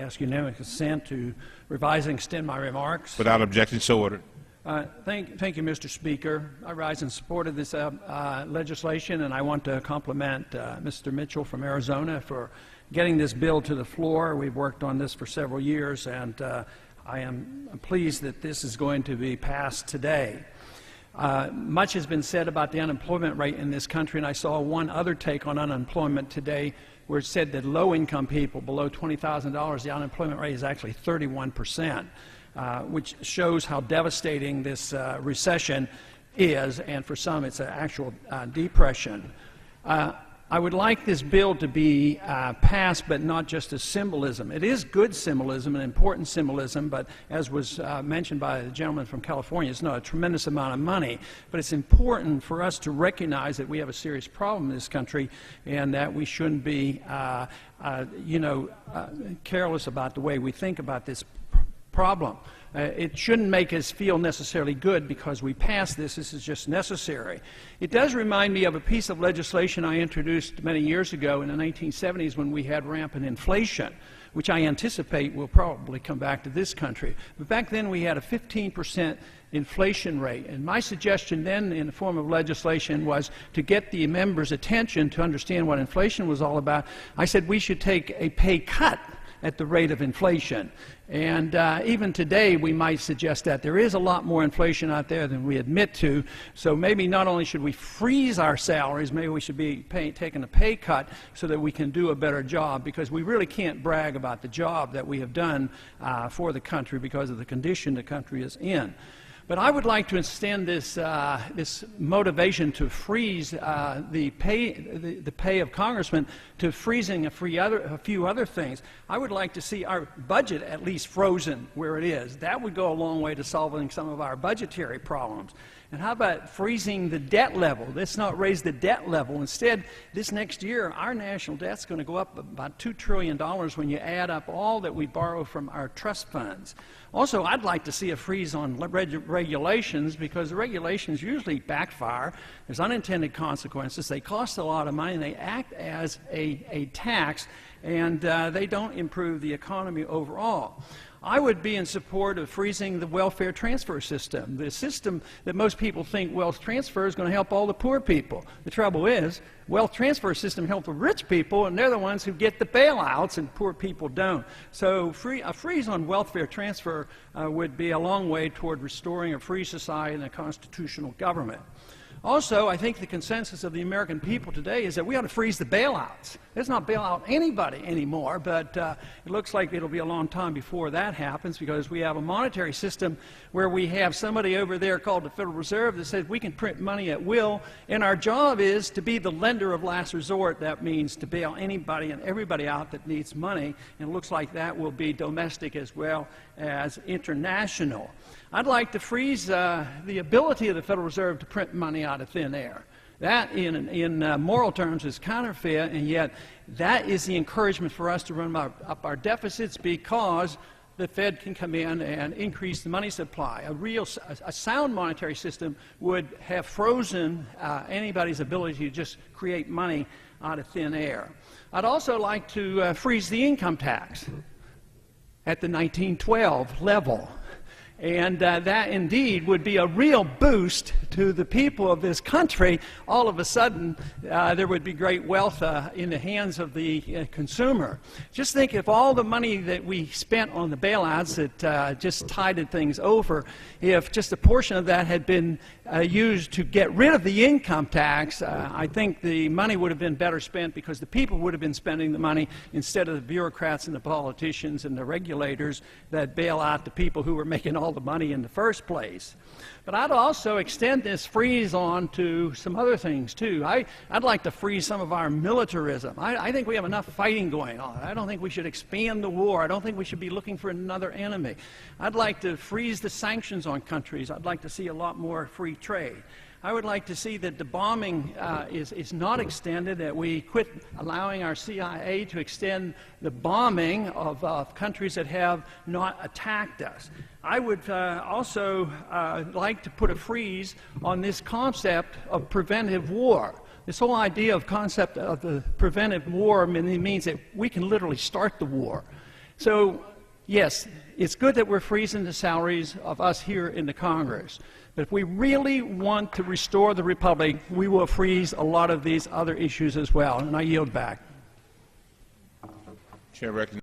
ask unanimous consent to revise and extend my remarks. Without objection, so ordered. Thank you, Mr. Speaker. I rise in support of this legislation, and I want to compliment Mr. Mitchell from Arizona for getting this bill to the floor. We've worked on this for several years, and I am pleased that this is going to be passed today. Much has been said about the unemployment rate in this country, and I saw one other take on unemployment today where it said that low-income people below $20,000, the unemployment rate is actually 31%, which shows how devastating this recession is, and for some it's an actual depression. I would like this bill to be passed, but not just as symbolism. It is good symbolism and important symbolism, but as was mentioned by the gentleman from California, it's not a tremendous amount of money. But it's important for us to recognize that we have a serious problem in this country, and that we shouldn't be, careless about the way we think about this problem. It shouldn't make us feel necessarily good because we passed this. This is just necessary. It does remind me of a piece of legislation I introduced many years ago in the 1970s when we had rampant inflation, which I anticipate will probably come back to this country. But back then we had a 15% inflation rate, and my suggestion then in the form of legislation was to get the members' attention to understand what inflation was all about. I said we should take a pay cut at the rate of inflation. And even today we might suggest that there is a lot more inflation out there than we admit to, so maybe not only should we freeze our salaries, maybe we should be taking a pay cut so that we can do a better job, because we really can't brag about the job that we have done for the country because of the condition the country is in. But I would like to extend this, this motivation to freeze the pay of congressmen to freezing a few other things. I would like to see our budget at least frozen where it is. That would go a long way to solving some of our budgetary problems. And how about freezing the debt level? Let's not raise the debt level. Instead, this next year, our national debt's going to go up about $2 trillion when you add up all that we borrow from our trust funds. Also, I'd like to see a freeze on regulations, because the regulations usually backfire. There's unintended consequences. They cost a lot of money, and they act as a tax, and they don't improve the economy overall. I would be in support of freezing the welfare transfer system, the system that most people think wealth transfer is going to help all the poor people. The trouble is, wealth transfer system helps the rich people, and they're the ones who get the bailouts, and poor people don't. So a freeze on welfare transfer would be a long way toward restoring a free society and a constitutional government. Also, I think the consensus of the American people today is that we ought to freeze the bailouts. Let's not bail out anybody anymore, but it looks like it'll be a long time before that happens, because we have a monetary system where we have somebody over there called the Federal Reserve that says we can print money at will, and our job is to be the lender of last resort. That means to bail anybody and everybody out that needs money, and it looks like that will be domestic as well as international. I'd like to freeze the ability of the Federal Reserve to print money out of thin air. That, in moral terms, is counterfeit, and yet that is the encouragement for us to run up our deficits, because the Fed can come in and increase the money supply. A sound monetary system would have frozen anybody's ability to just create money out of thin air. I'd also like to freeze the income tax at the 1912 level. And that indeed would be a real boost to the people of this country. All of a sudden, there would be great wealth in the hands of the consumer. Just think if all the money that we spent on the bailouts that just tided things over, if just a portion of that had been used to get rid of the income tax, I think the money would have been better spent, because the people would have been spending the money instead of the bureaucrats and the politicians and the regulators that bail out the people who were making all the money in the first place. But I'd also extend this freeze on to some other things too. I'd like to freeze some of our militarism. I think we have enough fighting going on. I don't think we should expand the war. I don't think we should be looking for another enemy. I'd like to freeze the sanctions on countries. I'd like to see a lot more free trade. I would like to see that the bombing is not extended, that we quit allowing our CIA to extend the bombing of countries that have not attacked us. I would also like to put a freeze on this concept of preventive war. This whole idea of concept of the preventive war means that we can literally start the war. So, yes, it's good that we're freezing the salaries of us here in the Congress. But if we really want to restore the Republic, we will freeze a lot of these other issues as well. And I yield back. Chair recognizes